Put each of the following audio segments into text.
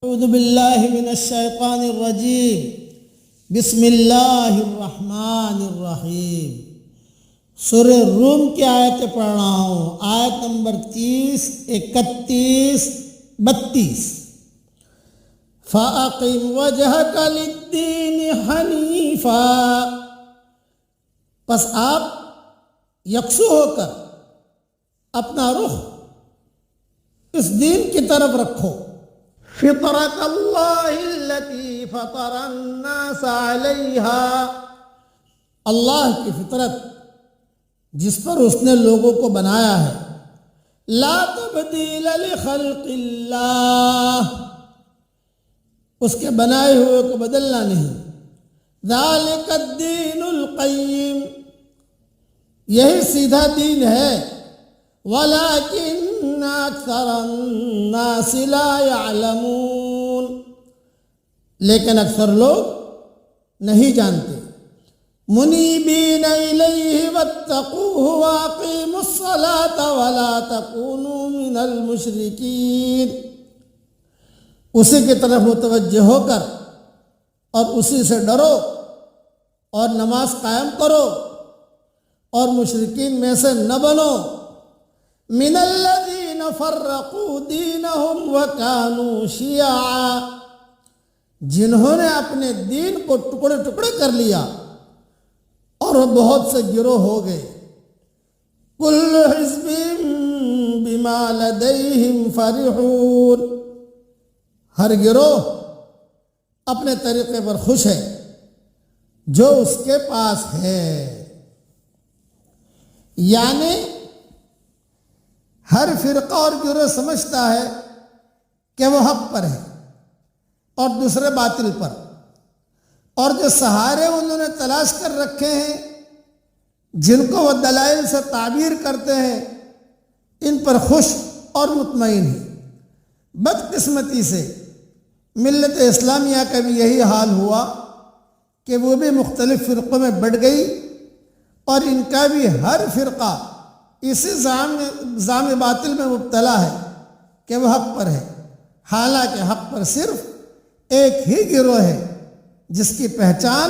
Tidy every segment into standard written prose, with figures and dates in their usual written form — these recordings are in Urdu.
اعوذ باللہ من الشیطان الرجیم بسم اللہ الرحمن الرحیم۔ سورہ روم کی آیتیں پڑھ رہا ہوں، آیت نمبر 30، 31، 32۔ فَأَقِمْ وَجْهَكَ لِلدِّينِ حَنِيفًا، پس آپ یکسو ہو کر اپنا رخ اس دین کی طرف رکھو۔ فطرت اللہ التي فطر الناس علیہا، اللہ کی فطرت جس پر اس نے لوگوں کو بنایا ہے۔ لا تبدیل لخلق اللہ، اس کے بنائے ہوئے کو بدلنا نہیں۔ ذالک الدین القیم، یہی سیدھا دین ہے۔ وَلَكِنَّ أَكْثَرَ النَّاسِ لَا يَعْلَمُونَ، لیکن اکثر لوگ نہیں جانتے۔ مُنِيبِينَ إِلَيْهِ وَاتَّقُوهُ وَأَقِيمُوا الصَّلَاةَ وَلَا تَكُونُوا مِنَ الْمُشْرِكِينَ، اسی کی طرف متوجہ ہو کر اور اسی سے ڈرو اور نماز قائم کرو اور مشرکین میں سے نہ بنو۔ من الذین فرقوا دینہم وکانوا شیعا، جنہوں نے اپنے دین کو ٹکڑے ٹکڑے کر لیا اور وہ بہت سے گروہ ہو گئے۔ کل حزب بما لدیہم فرحون، ہر گروہ اپنے طریقے پر خوش ہے جو اس کے پاس ہے۔ یعنی ہر فرقہ اور گروہ سمجھتا ہے کہ وہ حق پر ہے اور دوسرے باطل پر، اور جو سہارے انہوں نے تلاش کر رکھے ہیں، جن کو وہ دلائل سے تعبیر کرتے ہیں، ان پر خوش اور مطمئن ہیں۔ بدقسمتی سے ملت اسلامیہ کا بھی یہی حال ہوا کہ وہ بھی مختلف فرقوں میں بٹ گئی، اور ان کا بھی ہر فرقہ اسی زعم باطل میں مبتلا ہے کہ وہ حق پر ہے، حالانکہ حق پر صرف ایک ہی گروہ ہے جس کی پہچان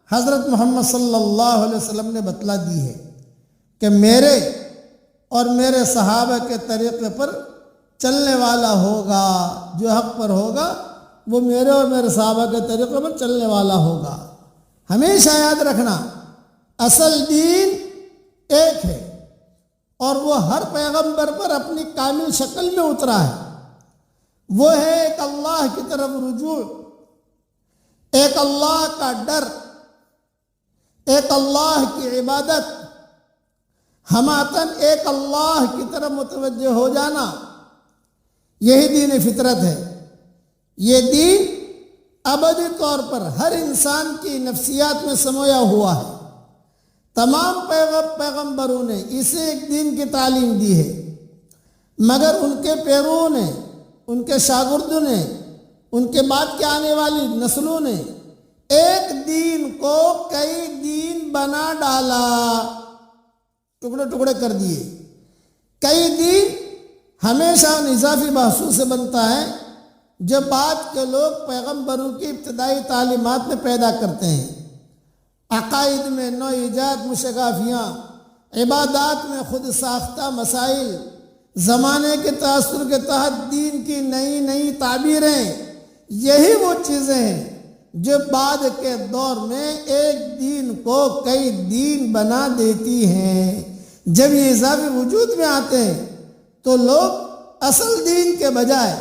حضرت محمد صلی اللہ علیہ وسلم نے بتلا دی ہے کہ میرے اور میرے صحابہ کے طریقے پر چلنے والا ہوگا، جو حق پر ہوگا وہ میرے اور میرے صحابہ کے طریقے پر چلنے والا ہوگا۔ ہمیشہ یاد رکھنا، اصل دین ایک ہے اور وہ ہر پیغمبر پر اپنی کامل شکل میں اترا ہے۔ وہ ہے ایک اللہ کی طرف رجوع، ایک اللہ کا ڈر، ایک اللہ کی عبادت، ہماتن ایک اللہ کی طرف متوجہ ہو جانا، یہی دین فطرت ہے۔ یہ دین ابدی طور پر ہر انسان کی نفسیات میں سمویا ہوا ہے۔ تمام پیغمبروں نے اسی ایک دین کی تعلیم دی ہے، مگر ان کے پیرووں نے، ان کے شاگردوں نے، ان کے بعد کے آنے والی نسلوں نے ایک دین کو کئی دین بنا ڈالا، ٹکڑے ٹکڑے کر دیے۔ کئی دین ہمیشہ ان اضافی بحثوں سے بنتا ہے جو بعد کے لوگ پیغمبروں کی ابتدائی تعلیمات میں پیدا کرتے ہیں۔ عقائد میں نو ایجاد مشغافیاں، عبادات میں خود ساختہ مسائل، زمانے کے تاثر کے تحت دین کی نئی نئی تعبیریں، یہی وہ چیزیں ہیں جو بعد کے دور میں ایک دین کو کئی دین بنا دیتی ہیں۔ جب یہ اضافے وجود میں آتے ہیں تو لوگ اصل دین کے بجائے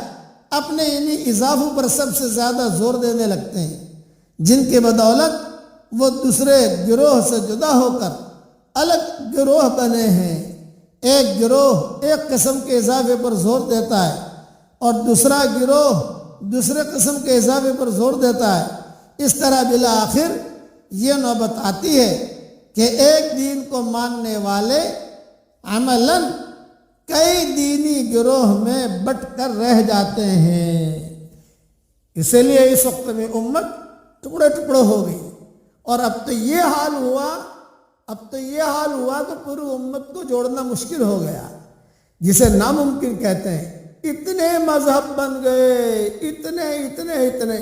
اپنے انہی اضافوں پر سب سے زیادہ زور دینے لگتے ہیں، جن کی بدولت وہ دوسرے گروہ سے جدا ہو کر الگ گروہ بنے ہیں۔ ایک گروہ ایک قسم کے اضافے پر زور دیتا ہے اور دوسرا گروہ دوسرے قسم کے اضافے پر زور دیتا ہے۔ اس طرح بالآخر یہ نوبت آتی ہے کہ ایک دین کو ماننے والے عملاً کئی دینی گروہ میں بٹ کر رہ جاتے ہیں۔ اسی لیے اس وقت میں امت ٹکڑے ٹکڑے ہو گئی، اور اب تو یہ حال ہوا کہ پوری امت کو جوڑنا مشکل ہو گیا، جسے ناممکن کہتے ہیں۔ اتنے مذہب بن گئے، اتنے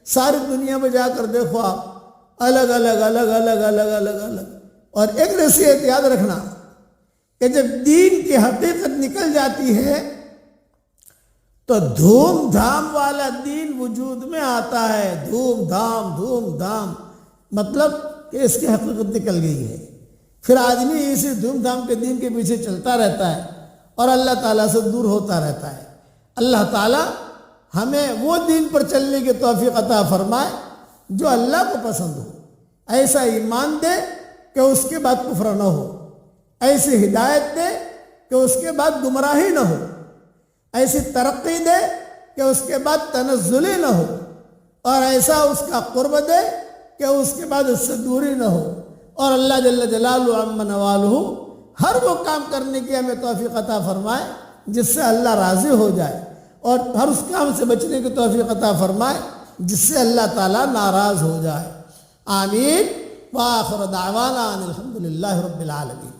ساری دنیا میں جا کر دیکھو آپ، الگ الگ۔ اور ایک نصیحت یاد رکھنا کہ جب دین کی حقیقت نکل جاتی ہے تو دھوم دھام والا دین وجود میں آتا ہے، دھوم دھام، مطلب کہ اس کی حقیقت نکل گئی ہے۔ پھر آدمی اسی دھوم دھام کے دین کے پیچھے چلتا رہتا ہے اور اللہ تعالیٰ سے دور ہوتا رہتا ہے۔ اللہ تعالیٰ ہمیں وہ دین پر چلنے کی توفیق عطا فرمائے جو اللہ کو پسند ہو، ایسا ایمان دے کہ اس کے بعد کفر نہ ہو، ایسی ہدایت دے کہ اس کے بعد گمراہی نہ ہو، ایسی ترقی دے کہ اس کے بعد تنزلی نہ ہو، اور ایسا اس کا قرب دے کہ اس کے بعد اس سے دوری نہ ہو۔ اور اللہ جل جلالہ عم نوالہ ہر وہ کام کرنے کی ہمیں توفیق عطا فرمائے جس سے اللہ راضی ہو جائے، اور ہر اس کام سے بچنے کی توفیق عطا فرمائے جس سے اللہ تعالیٰ ناراض ہو جائے۔ آمین۔ وآخر دعوانا ان الحمد للہ رب العالمین۔